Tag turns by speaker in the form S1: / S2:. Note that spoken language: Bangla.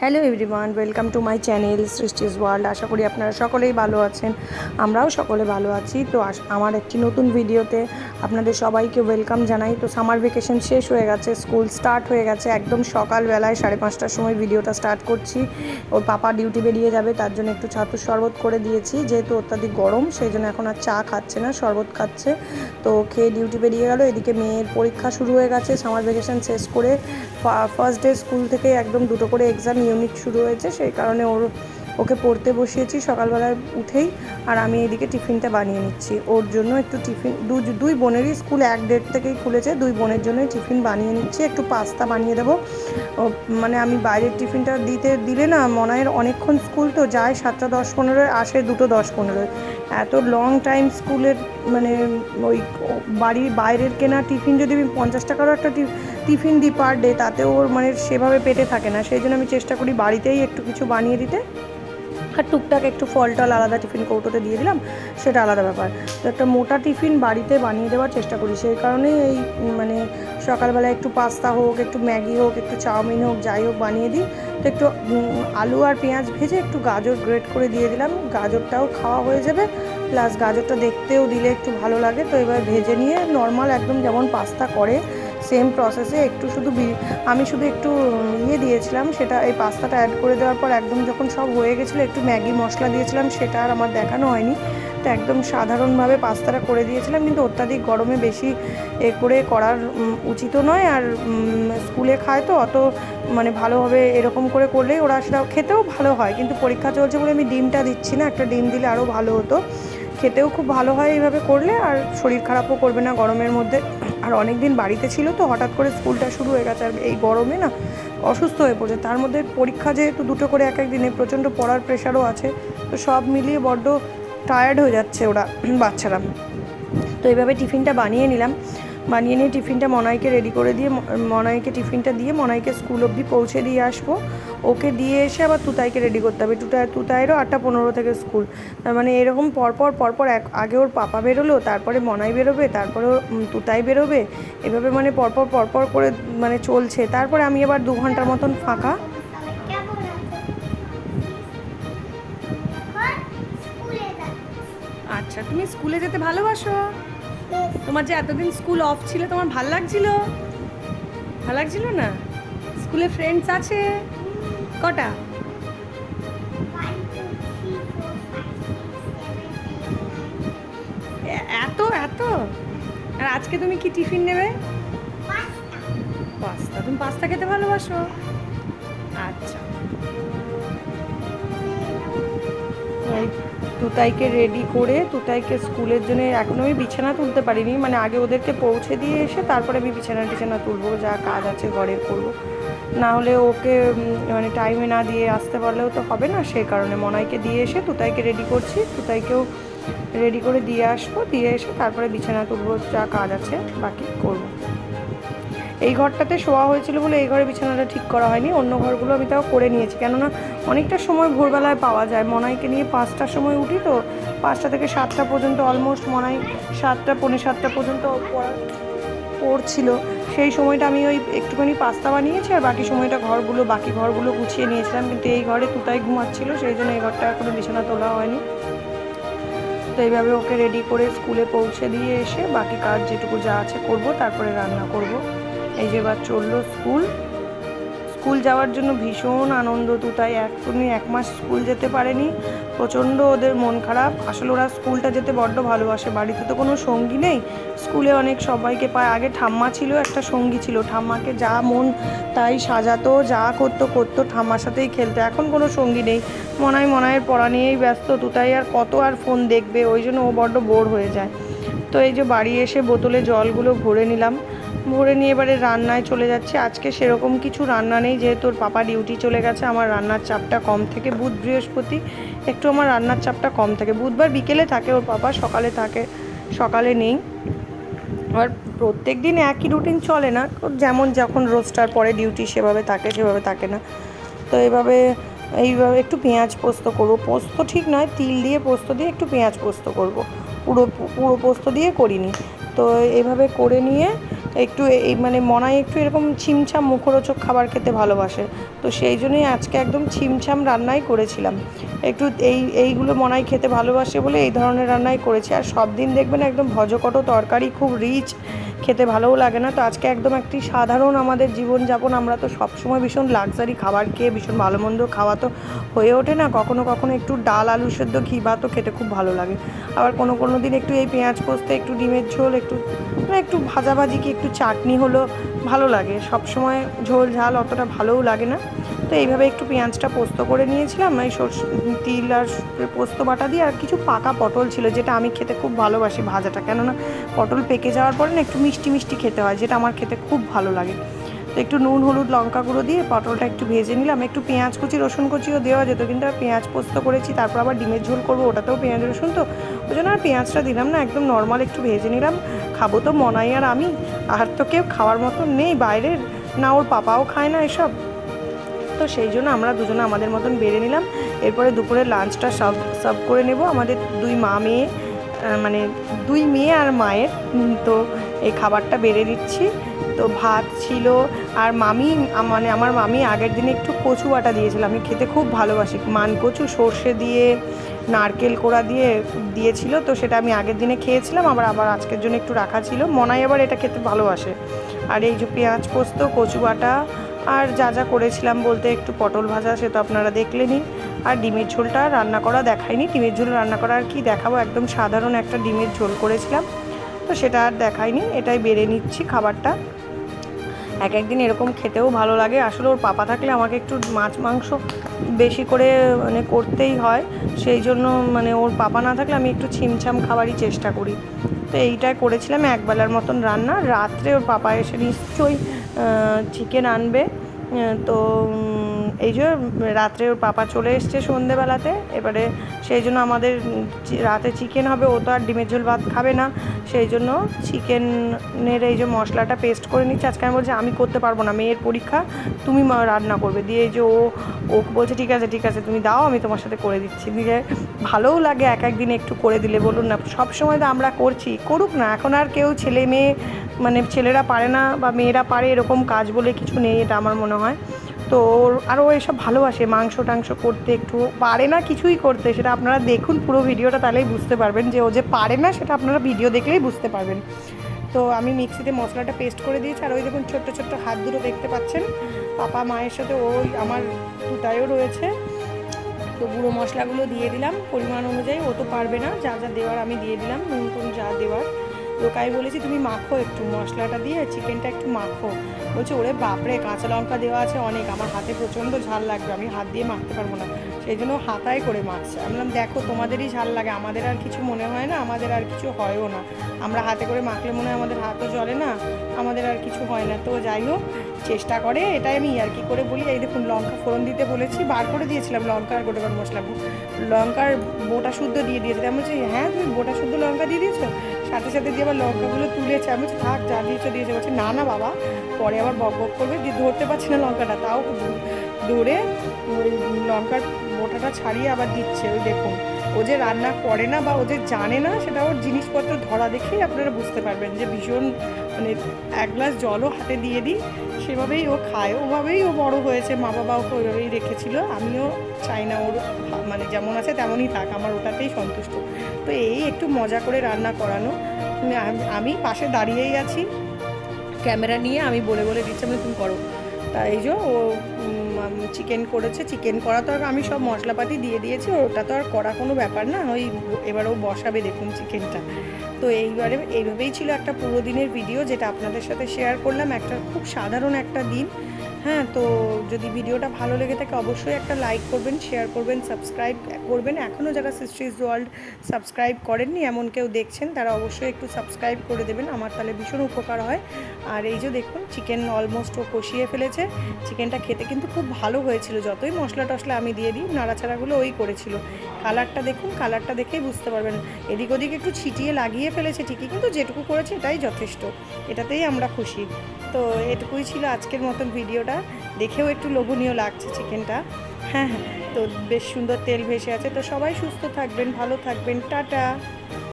S1: Hello everyone, welcome to my channel Srishti's World. আশা করি আপনারা সকলেই ভালো আছেন, আমরাও সকলে ভালো আছি। তো আমার একটি নতুন ভিডিওতে আপনাদের সবাইকে ওয়েলকাম জানাই। তো সামার ভ্যাকেশন শেষ হয়ে গেছে, স্কুল স্টার্ট হয়ে গেছে। একদম সকালবেলায় 5:30টার সময় ভিডিওটা স্টার্ট করছি। ওর পাপা ডিউটি বেরিয়ে যাবে, তার জন্য একটু ছাতুর শরবত করে দিয়েছি। যেহেতু অত্যাধিক গরম, সেই জন্য এখন আর চা খাচ্ছে না, শরবত খাচ্ছে। তো খেয়ে ডিউটি বেরিয়ে গেল। এদিকে মেয়ের পরীক্ষা শুরু হয়ে গেছে, সামার ভ্যাকেশন শেষ করে ফার্স্ট ডে স্কুল থেকে একদম 2টো করে এক্সাম ইউনিট শুরু হয়েছে, সেই কারণে ওকে পড়তে বসিয়েছি সকালবেলায় উঠেই। আর আমি এদিকে টিফিনটা বানিয়ে নিচ্ছি ওর জন্য। একটু টিফিন দুই বোনেরই স্কুল 1 ডেট থেকেই খুলেছে, দুই বোনের জন্যই টিফিন বানিয়ে নিচ্ছি। একটু পাস্তা বানিয়ে দেবো, মানে আমি বাইরের টিফিনটা দিলে না, মনায়ের অনেকক্ষণ স্কুল তো যায়, 7:10-15 আসে 2:10-15। এত লং টাইম স্কুলের, মানে ওই বাড়ির বাইরের কেনা টিফিন যদি আমি 50 টাকারও একটা টিফিন দিই পার ডে, তাতে ওর মানে সেভাবে পেটে থাকে না। সেই জন্য আমি চেষ্টা করি বাড়িতেই একটু কিছু বানিয়ে দিতে। আর টুকটাক একটু ফল টল আলাদা টিফিন কৌটোতে দিয়ে দিলাম, সেটা আলাদা ব্যাপার। তো একটা মোটা টিফিন বাড়িতে বানিয়ে দেওয়ার চেষ্টা করি। সেই কারণেই এই মানে সকালবেলা একটু পাস্তা হোক, একটু ম্যাগি হোক, একটু চাউমিন হোক, যাই হোক বানিয়ে দিই। তো একটু আলু আর পেঁয়াজ ভেজে একটু গাজর গ্রেট করে দিয়ে দিলাম, গাজরটাও খাওয়া হয়ে যাবে, প্লাস গাজরটা দেখতেও দিলে একটু ভালো লাগে। তো এবার ভেজে নিয়ে নর্মাল একদম যেমন পাস্তা করে সেম প্রসেসে একটু আমি শুধু একটু দিয়েছিলাম, সেটা এই পাস্তাটা অ্যাড করে দেওয়ার পর একদম যখন সব হয়ে গেছিলো, একটু ম্যাগি মশলা দিয়েছিলাম, সেটা আর আমার দেখানো হয়নি। তো একদম সাধারণভাবে পাস্তাটা করে দিয়েছিলাম, কিন্তু অত্যাধিক গরমে বেশি করার উচিতও নয়। আর স্কুলে খায় তো অত মানে ভালোভাবে এরকম করে করলেই ওরা সেটা খেতেও ভালো হয়। কিন্তু পরীক্ষা চলছে বলে আমি ডিমটা দিচ্ছি না, একটা ডিম দিলে আরও ভালো হতো। খেতেও খুব ভালো হয় এইভাবে করলে, আর শরীর খারাপও করবে না গরমের মধ্যে। আর অনেক দিন বাড়িতে ছিল তো, হঠাৎ করে স্কুলটা শুরু হয়ে গেছে, আর এই গরমে না অসুস্থ হয়ে পড়েছে। তার মধ্যে পরীক্ষা যেহেতু 2টো করে এক এক দিনে, প্রচণ্ড পড়ার প্রেশারও আছে। তো সব মিলিয়ে বড্ড টায়ার্ড হয়ে যাচ্ছে ওরা, বাচ্চারা। তো এইভাবে টিফিনটা বানিয়ে নিলাম। বানিয়ে নিয়ে টিফিনটা মনাইকে রেডি করে দিয়ে, মনাইকে টিফিনটা দিয়ে মনাইকে স্কুল অবধি পৌঁছে দিয়ে আসবো। ওকে দিয়ে এসে আবার তুতাইকে রেডি করতে হবে। তুতাইয়েরও 8:15 থেকে স্কুল। তার মানে এরকম পরপর আগে ওর পাপা বেরোলো, তারপরে মনাই বেরোবে, তারপরে তুতাই বেরোবে, এভাবে মানে পরপর করে মানে চলছে। তারপরে আমি আবার 2 ঘন্টার মতন ফাঁকা। আচ্ছা, তুমি স্কুলে যেতে ভালোবাসো? তোমার যে এতদিন স্কুল অফ ছিল, তোমার ভাল লাগছিল? ভালো লাগছিল না? স্কুলে ফ্রেন্ডস আছে কটা? এত এত? আর আজকে তুমি কি টিফিন নেবে? পাস্তা। তুমি পাস্তা খেতে ভালোবাসো? আচ্ছা। তুতাইকে রেডি করে তুতাইকে স্কুলের জন্য এখনও আমি বিছানা তুলতে পারিনি, মানে আগে ওদেরকে পৌঁছে দিয়ে এসে তারপরে আমি বিছানা তুলবো, যা কাজ আছে ঘরের করবো। না হলে ওকে মানে টাইমে না দিয়ে আসতে পারলেও তো হবে না। সেই কারণে মনাইকে দিয়ে এসে তুতাইকে রেডি করছি, তুতাইকেও রেডি করে দিয়ে আসবো, দিয়ে এসে তারপরে বিছানা তুলবো, যা কাজ আছে বাকি করবো। এই ঘরটাতে শোয়া হয়েছিল বলে এই ঘরে বিছানাটা ঠিক করা হয়নি, অন্য ঘরগুলো আমি তাও করে নিয়েছি। কেননা অনেকটা সময় ভোরবেলায় পাওয়া যায়। মনাইকে নিয়ে 5টার সময় উঠি, তো 5টা থেকে 7টা পর্যন্ত অলমোস্ট মনাই 7টা পৌনে 7টা পর্যন্ত পড়ছিল। সেই সময়টা আমি ওই একটুখানি পাস্তা বানিয়েছি, আর বাকি সময়টা বাকি ঘরগুলো গুছিয়ে নিয়েছিলাম। কিন্তু এই ঘরে তুতাই ঘুমাচ্ছিল, সেই জন্য এই ঘরটা এখনও বিছানা তোলা হয়নি। তো এইভাবে ওকে রেডি করে স্কুলে পৌঁছে দিয়ে এসে বাকি কাজ যেটুকু যা আছে করব, তারপরে রান্না করব। এই যে এবার চললো স্কুল যাওয়ার জন্য ভীষণ আনন্দ। তুতাই 1 মাস স্কুল যেতে পারেনি, প্রচণ্ড ওদের মন খারাপ। আসলে ওরা স্কুলটা যেতে বড্ড ভালোবাসে, বাড়িতে তো কোনো সঙ্গী নেই, স্কুলে অনেক সবাইকে পায়। আগে ঠাম্মা ছিল, একটা সঙ্গী ছিল, ঠাম্মাকে যা মন তাই সাজাতো, যা করতো ঠাম্মার সাথেই খেলতো। এখন কোনো সঙ্গী নেই, মনাইয়ের পড়া নিয়েই ব্যস্ত। তুতাই আর কত আর ফোন দেখবে, ওই জন্য ও বড্ড বোর হয়ে যায়। তো এই যে বাড়ি এসে বোতলে জলগুলো ভরে নিলাম, ভরে নিয়ে এবারে রান্নায় চলে যাচ্ছে। আজকে সেরকম কিছু রান্না নেই, যেহেতু ওর পাপা ডিউটি চলে গেছে। আমার রান্নার চাপটা কম থেকে, বুধ বৃহস্পতি একটু আমার রান্নার চাপটা কম থাকে। বুধবার বিকেলে থাকে, ওর পাপা সকালে থাকে, সকালে নেই। আর প্রত্যেক দিন একই রুটিন চলে না, যেমন যখন রোজটার পরে ডিউটি সেভাবে থাকে না। তো এইভাবে একটু পেঁয়াজ পোস্ত করবো। পোস্ত ঠিক নয়, তিল দিয়ে পোস্ত দিয়ে একটু পেঁয়াজ পোস্ত করবো, পুরো পোস্ত দিয়ে করিনি। তো এইভাবে করে নিয়ে একটু এই মানে মনাই একটু এরকম ছিমছাম মুখরোচক খাবার খেতে ভালোবাসে, তো সেই জন্যই আজকে একদম ছিমছাম রান্নাই করেছিলাম। একটু এইগুলো মনাই খেতে ভালোবাসে বলে এই ধরনের রান্নাই করেছি। আর সব দিন দেখবেন একদম ভজকটো তরকারি খুব রিচ, খেতে ভালোও লাগে না। তো আজকে একদম একটি সাধারণ আমাদের জীবনযাপন, আমরা তো সবসময় ভীষণ লাক্সারি খাবার খেয়ে ভীষণ ভালো মন্দ খাওয়া তো হয়ে ওঠে না, কখনো কখনো একটু ডাল আলু সেদ্ধ ঘি ভাতও খেতে খুব ভালো লাগে। আবার কোনো কোনো দিন একটু এই পেঁয়াজ পোস্ত, একটু ডিমের ঝোল, একটু মানে একটু ভাজাভাজি কি একটু চাটনি হলো ভালো লাগে। সব সময় ঝোল ঝাল অতটা ভালোও লাগে না। তো এইভাবে একটু পেঁয়াজটা পোস্ত করে নিয়েছিলাম, এই তিল আর পোস্ত বাটা দিয়ে। আর কিছু পাকা পটল ছিল, যেটা আমি খেতে খুব ভালোবাসি ভাজাটা, কেননা পটল পেকে যাওয়ার পরে না একটু মিষ্টি মিষ্টি খেতে হয়, যেটা আমার খেতে খুব ভালো লাগে। তো একটু নুন হলুদ লঙ্কা গুঁড়ো দিয়ে পটলটা একটু ভেজে নিলাম। একটু পেঁয়াজ কুচি রসুন কুচিও দেওয়া যেত, কিন্তু আর পেঁয়াজ পোস্ত করেছি, তারপর আবার ডিমের ঝোল করবো, ওটাতেও পেঁয়াজ রসুন, তো ওই জন্য আর পেঁয়াজটা দিলাম না, একদম নর্মাল একটু ভেজে নিলাম। খাবো তো মনাই আর আমি, আর তো কেউ খাওয়ার মতো নেই বাইরের, না ওর পাপাও খায় না এসব, তো সেই জন্য আমরা দুজনে আমাদের মতন বেড়ে নিলাম। এরপরে দুপুরে লাঞ্চটা সার্ভ করে নেব আমাদের দুই মেয়ে, মানে দুই মেয়ে আর মায়ের। তো এই খাবারটা বেড়ে দিচ্ছি। তো ভাত ছিল, আর মামি মানে আমার মামি আগের দিনে একটু কচু বাটা দিয়েছিল, আমি খেতে খুব ভালোবাসি, মান কচু সর্ষে দিয়ে নারকেল কোড়া দিয়ে দিয়েছিল, তো সেটা আমি আগের দিনে খেয়েছিলাম, আবার আজকের জন্য একটু রাখা ছিল। মনাই আবার এটা খেতে ভালোবাসে। আর এই যে পেঁয়াজ পোস্ত, কচু বাটা, আর যা যা করেছিলাম বলতে একটু পটল ভাজা, সে তো আপনারা দেখলেনই। আর ডিমের ঝোলটা রান্না করা দেখাইনি, ডিমের ঝোল রান্না করা আর কি দেখাবো, একদম সাধারণ একটা ডিমের ঝোল করেছিলাম, তো সেটা আর দেখাইনি। এটাই বেড়ে নিচ্ছি খাবারটা। এক একদিন এরকম খেতেও ভালো লাগে। আসলে ওর পাপা থাকলে আমাকে একটু মাছ মাংস বেশি করে মানে করতেই হয়, সেই জন্য মানে ওর পাপা না থাকলে আমি একটু ছিমছাম খাবারই চেষ্টা করি। তো এইটাই করেছিলাম একবেলার মতন রান্না। রাত্রে ওর পাপা এসে নিশ্চয়ই চিকেন আনবে। তো এই যে রাত্রে ওর পাপা চলে এসছে সন্ধেবেলাতে, এবারে সেই জন্য আমাদের রাতে চিকেন হবে। ও তো আর ডিমের ঝোল ভাত খাবে না, সেই জন্য চিকেনের এই যে মশলাটা পেস্ট করে নিচ্ছে। আজকে আমি বলছি আমি করতে পারবো না, মেয়ের পরীক্ষা, তুমি রান্না করবে। দিয়ে এই যে ও বলছে ঠিক আছে ঠিক আছে তুমি দাও, আমি তোমার সাথে করে দিচ্ছি। দিয়ে ভালোও লাগে এক একদিন একটু করে দিলে, বলুন না, সব সময় তো আমরা করছি, করুক না। এখন আর কেউ ছেলে মেয়ে মানে ছেলেরা পারে না বা মেয়েরা পারে এরকম কাজ বলে কিছু নেই, এটা আমার মনে হয়। তো আরও এসব ভালোবাসে, মাংস টাংস করতে, একটু পারে না কিছুই করতে, সেটা আপনারা দেখুন পুরো ভিডিওটা, তাহলেই বুঝতে পারবেন যে ও যে পারে না, সেটা আপনারা ভিডিও দেখলেই বুঝতে পারবেন। তো আমি মিক্সিতে মশলাটা পেস্ট করে দিয়েছি। আর ওই দেখুন ছোট্ট ছোট্ট হাত দুটো দেখতে পাচ্ছেন, পাপা মায়ের সাথে ওই আমার দুটাইও রয়েছে। তো গুঁড়ো মশলাগুলো দিয়ে দিলাম পরিমাণ অনুযায়ী, ও তো পারবে না, যা যা দেওয়ার আমি দিয়ে দিলাম, নুন টুন যা দেওয়ার। লোকাই বলেছি তুমি মাখো একটু মশলাটা দিয়ে, চিকেনটা একটু মাখো। বলছে ওরে বাপরে, কাঁচা লঙ্কা দেওয়া আছে অনেক, আমার হাতে প্রচণ্ড ঝাল লাগবে, আমি হাত দিয়ে মাখতে পারবো না, সেই জন্য হাতায় করে মাখছে। আমি বললাম দেখো তোমাদেরই ঝাল লাগে, আমাদের আর কিছু মনে হয় না, আমাদের আর কিছু হয়ও না, আমরা হাতে করে মাখলে মনে হয় আমাদের হাতও জ্বলে না, আমাদের আর কিছু হয় না। তো যাই হোক চেষ্টা করে, এটাই আমি আর কি করে বলি। এই দেখুন লঙ্কা ফোড়ন দিতে বলেছি, বার করে দিয়েছিলাম লঙ্কা আর গোটা গরম মশলা, লঙ্কার বোটা শুদ্ধ দিয়ে দিয়েছে। আমি বলছি হ্যাঁ তুমি বোটা শুদ্ধ লঙ্কা দিয়ে দিয়েছো, সাথে সাথে দিয়ে আবার লঙ্কাগুলো তুলেছে। আমি বলছি থাক যা দিয়েছো দিয়েছে। বলছে না না বাবা, পরে আবার বক বক করবে, দিয়ে ধরতে পারছি না লঙ্কাটা, তাও ধরে ওই লঙ্কার বোটাটা ছাড়িয়ে আবার দিচ্ছে। ওই দেখুন ও যে রান্না করে না বা ও যে জানে না, সেটা ওর জিনিসপত্র ধরা দেখেই আপনারা বুঝতে পারবেন যে ভীষণ মানে এক গ্লাস জলও হাতে দিয়ে দিই সেভাবেই ও খায়, ওভাবেই ও বড় হয়েছে, মা বাবা ওকে ওইভাবেই রেখেছিল। আমিও চাই না ওর মানে যেমন আছে তেমনই থাক, আমার ওটাতেই সন্তুষ্ট। তো এই একটু মজা করে রান্না করানো, আমি পাশে দাঁড়িয়েই আছি ক্যামেরা নিয়ে, আমি বলে বলে দিচ্ছি আমি তুমি করো। তা এই যে ও চিকেন করেছে, চিকেন করা তো আর আমি সব মশলাপাতি দিয়ে দিয়েছি, ওটা তো আর করা কোনো ব্যাপার না, ওই এবার ও বসাবে দেখুন চিকেনটা। তো এইভাবেই ছিল একটা পুরো দিনের ভিডিও, যেটা আপনাদের সাথে শেয়ার করলাম, একটা খুব সাধারণ একটা দিন। হ্যাঁ, তো যদি ভিডিওটা ভালো লেগে থাকে অবশ্যই একটা লাইক করবেন, শেয়ার করবেন, সাবস্ক্রাইব করবেন। এখনও যারা সৃষ্টিজ ওয়ার্ল্ড সাবস্ক্রাইব করেননি এমন কেউ দেখছেন, তারা অবশ্যই একটু সাবস্ক্রাইব করে দেবেন, আমার তাহলে ভীষণ উপকার হয়। আর এই যে দেখুন চিকেন অলমোস্ট ও কষিয়ে ফেলেছে, চিকেনটা খেতে কিন্তু খুব ভালো হয়েছিল, যতই মশলা টশলা আমি দিয়ে দিই, নাড়াচাড়াগুলো ওই করেছিল। কালারটা দেখুন, কালারটা দেখেই বুঝতে পারবেন, এদিক ওদিক একটু ছিটিয়ে লাগিয়ে ফেলেছে ঠিকই, কিন্তু যেটুকু করেছে এটাই যথেষ্ট, এটাতেই আমরা খুশি। তো এটুকুই ছিল আজকের মতন ভিডিওটা, দেখেও একটু লোভনীয় লাগছে চিকেনটা। হ্যাঁ হ্যাঁ, তো বেশ সুন্দর তেল ভেসে আছে। তো সবাই সুস্থ থাকবেন, ভালো থাকবেন, টাটা।